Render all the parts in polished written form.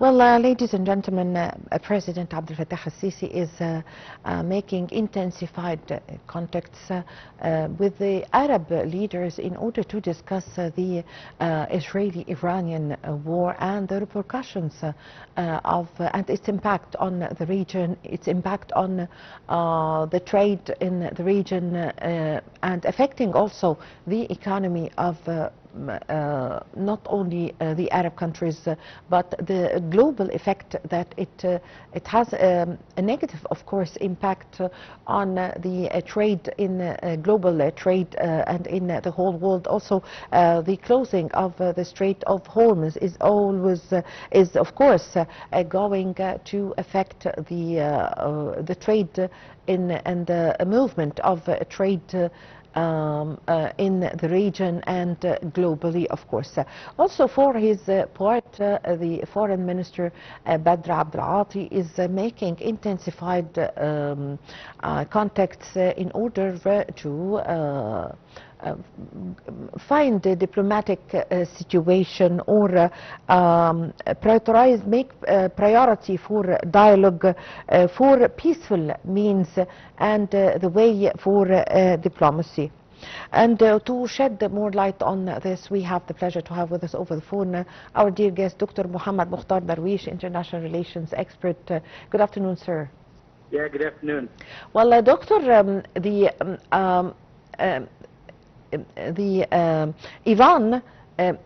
Well, ladies and gentlemen, President Abdel Fattah al-Sisi is making intensified contacts with the Arab leaders in order to discuss the Israeli-Iranian war and the repercussions and its impact on the region, its impact on the trade in the region, and affecting also the economy of not only the Arab countries, but the global effect that it has a negative, of course, impact on the trade in global trade and in the whole world. Also, the closing of the Strait of Hormuz is of course going to affect the trade and the movement of trade in the region and globally, of course. Also, for his part, the Foreign Minister Badr Abdel is making intensified contacts in order to find a diplomatic situation or make priority for dialogue for peaceful means and the way for diplomacy. And to shed more light on this, we have the pleasure to have with us over the phone our dear guest, Dr. Mokhtar Darwish, International Relations Expert. Good afternoon, sir. Yeah, good afternoon. Well, Doctor, Iran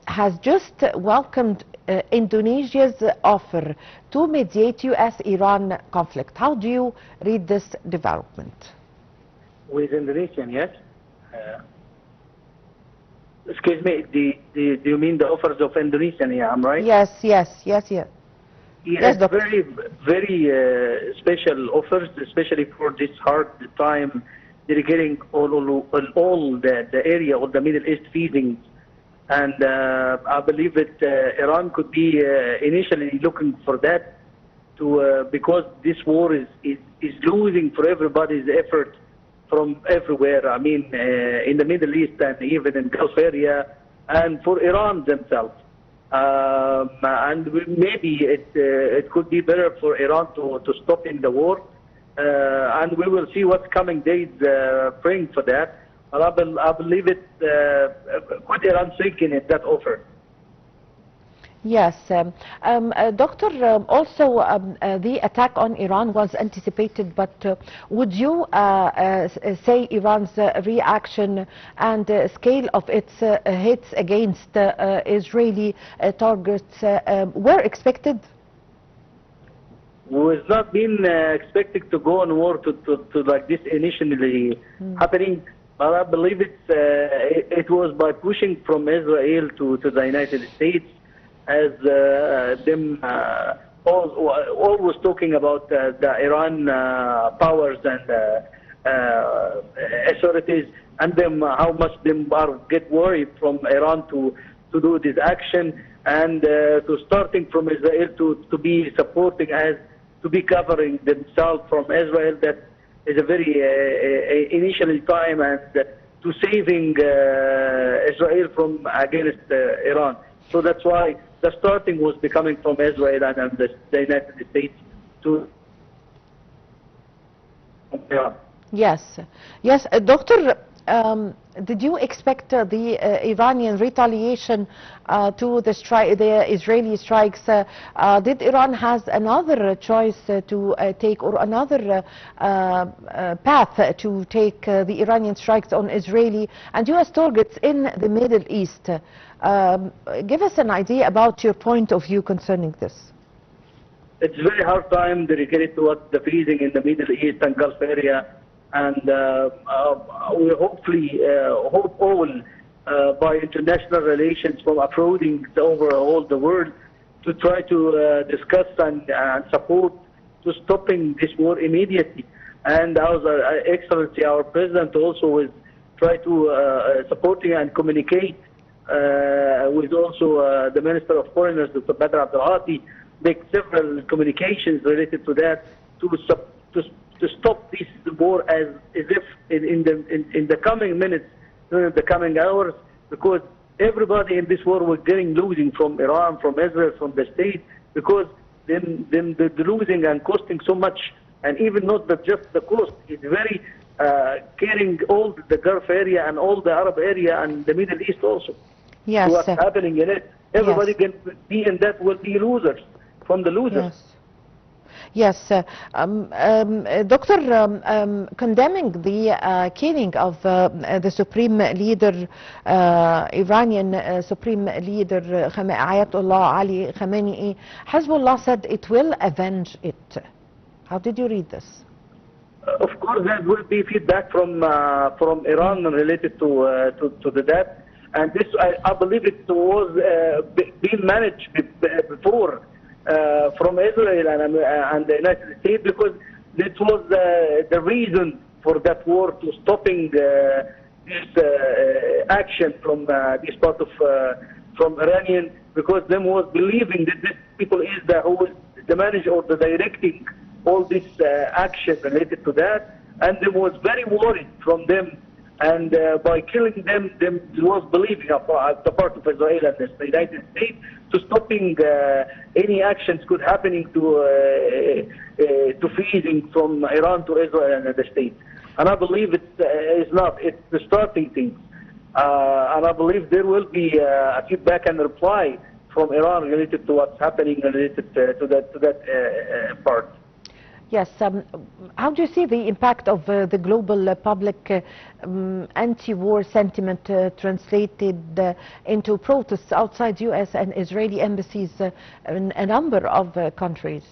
has just welcomed Indonesia's offer to mediate U.S.-Iran conflict. How do you read this development? With Indonesian, yes? Excuse me, do you mean the offers of Indonesia? Yeah, I'm right? Yes. Yes, Doctor. very special offers, especially for this hard time dedicating all the area of the Middle East feeding. And I believe that Iran could be initially looking for that because this war is losing for everybody's effort from everywhere. I mean, in the Middle East and even in Gulf area, and for Iran themselves. And maybe it could be better for Iran to stop in the war. And we will see what coming days bring for that. But I believe it put Iran thinking in that offer. Yes. Doctor, also the attack on Iran was anticipated, but would you say Iran's reaction and scale of its hits against Israeli targets were expected? Was not been expected to go on war to like this initially happening, but I believe it was by pushing from Israel to the United States, as them always talking about the Iran powers and authorities, and them how much them are get worried from Iran to do this action, and to starting from Israel to be supporting as to be covering themselves from Israel. That is a very initial time, and to saving Israel from against Iran. So that's why the starting was becoming from Israel and the United States to Iran. Yes, Doctor. Did you expect the Iranian retaliation to the Israeli strikes? Did Iran has another choice to take, or another path to take the Iranian strikes on Israeli and U.S. targets in the Middle East? Give us an idea about your point of view concerning this. It's a very hard time dedicated to what the freezing in the Middle East and Gulf area. And we hopefully hope all by international relations from approaching overall the world to try to discuss and support to stopping this war immediately. And our Excellency, our President, also is try to supporting and communicate with also the Minister of Foreigners, Dr. Badr Abdel, make several communications related to that to stop this war as if in the coming minutes, during the coming hours, because everybody in this war was getting losing from Iran, from Israel, from the state, because them losing and costing so much, and even not just the cost, it's very caring all the Gulf area and all the Arab area and the Middle East also. Yes. What's happening in it? Everybody Yes. can be in that will be losers from the losers. Yes. Doctor, condemning the killing of the Supreme Leader, Iranian Supreme Leader Ayatollah Ali Khamenei, Hezbollah said it will avenge it. How did you read this? Of course, there will be feedback from Iran related to the death, and this I believe it was being managed before from Israel and the United States, because this was the reason for that war, to stopping this action from this part of from Iranian, because them was believing that these people is who is the manager or the directing all this action related to that, and they was very worried from them, and by killing them was believing the part of Israel and the United States to stopping any actions could happening to feeding from Iran to Israel and the States. And I believe it's not, it's the starting thing. And I believe there will be a feedback and reply from Iran related to what's happening related to that part. Yes. How do you see the impact of the global public anti-war sentiment translated into protests outside U.S. and Israeli embassies in a number of countries?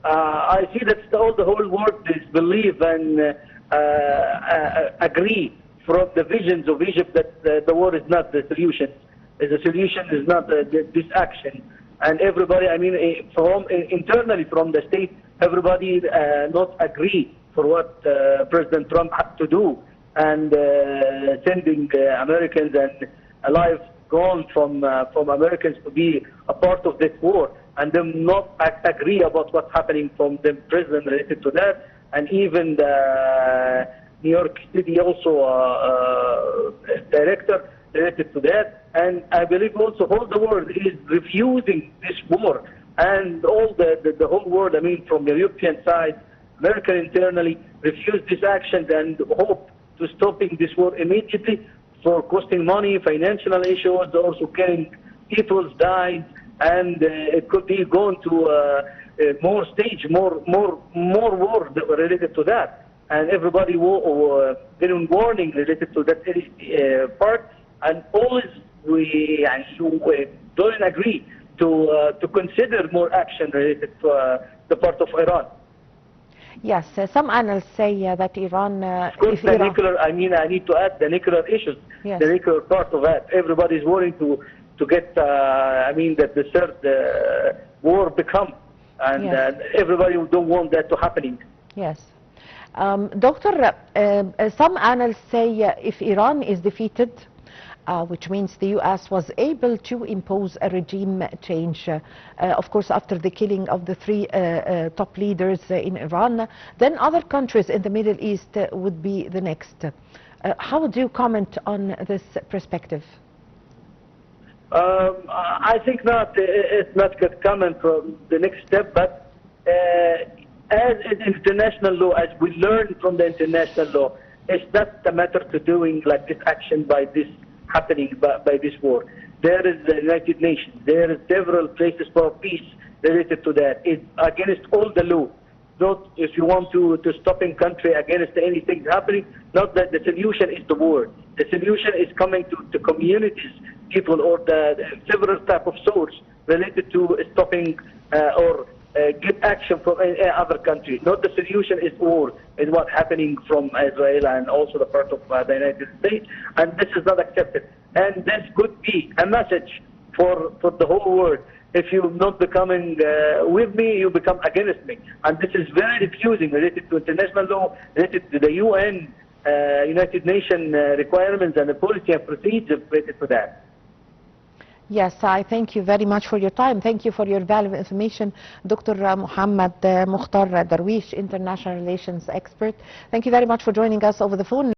I see that all the whole world is believe and agree from the visions of Egypt that the war is not the solution. The solution is not this action. And everybody, I mean, from internally from the state, everybody not agree for what President Trump had to do, and sending Americans and alive gone from Americans to be a part of this war, and them not agree about what's happening from the president related to that, and even the New York City also director related to that. And I believe also all the world is refusing this war, and all the whole world, I mean, from the European side, America internally, refuse these actions and hope to stopping this war immediately for costing money, financial issues, also killing people died, and it could be going to more stage, more war related to that. And everybody getting warning related to that part, and always we don't agree to consider more action related to the part of Iran. Yes, some analysts say that Iran... of course, the nuclear, I mean, I need to add the nuclear issues, yes. The nuclear part of that. Everybody is worrying to get, I mean, that the third war become, and yes. Everybody don't want that to happening. Yes. Doctor, some analysts say if Iran is defeated, which means the U.S. was able to impose a regime change, of course, after the killing of the three top leaders in Iran, then other countries in the Middle East would be the next. How would you comment on this perspective? I think not. It's not good comment from the next step, but as in international law, as we learn from the international law, it's not a matter to doing like this action by this happening by this war. There is the United Nations. There is several places for peace related to that. It's against all the law. Not if you want to stop in country against anything happening, not that the solution is the war. The solution is coming to communities, people, or the several type of source related to stopping or get action from other country. Not the solution is war, is what's happening from Israel and also the part of the United States, and this is not accepted. And this could be a message for the whole world. If you're not becoming with me, you become against me. And this is very refusing related to international law, related to the UN, United Nations requirements and the policy and procedures related to that. Yes, I thank you very much for your time. Thank you for your valuable information, Dr. Mokhtar Darwish, International Relations Expert. Thank you very much for joining us over the phone.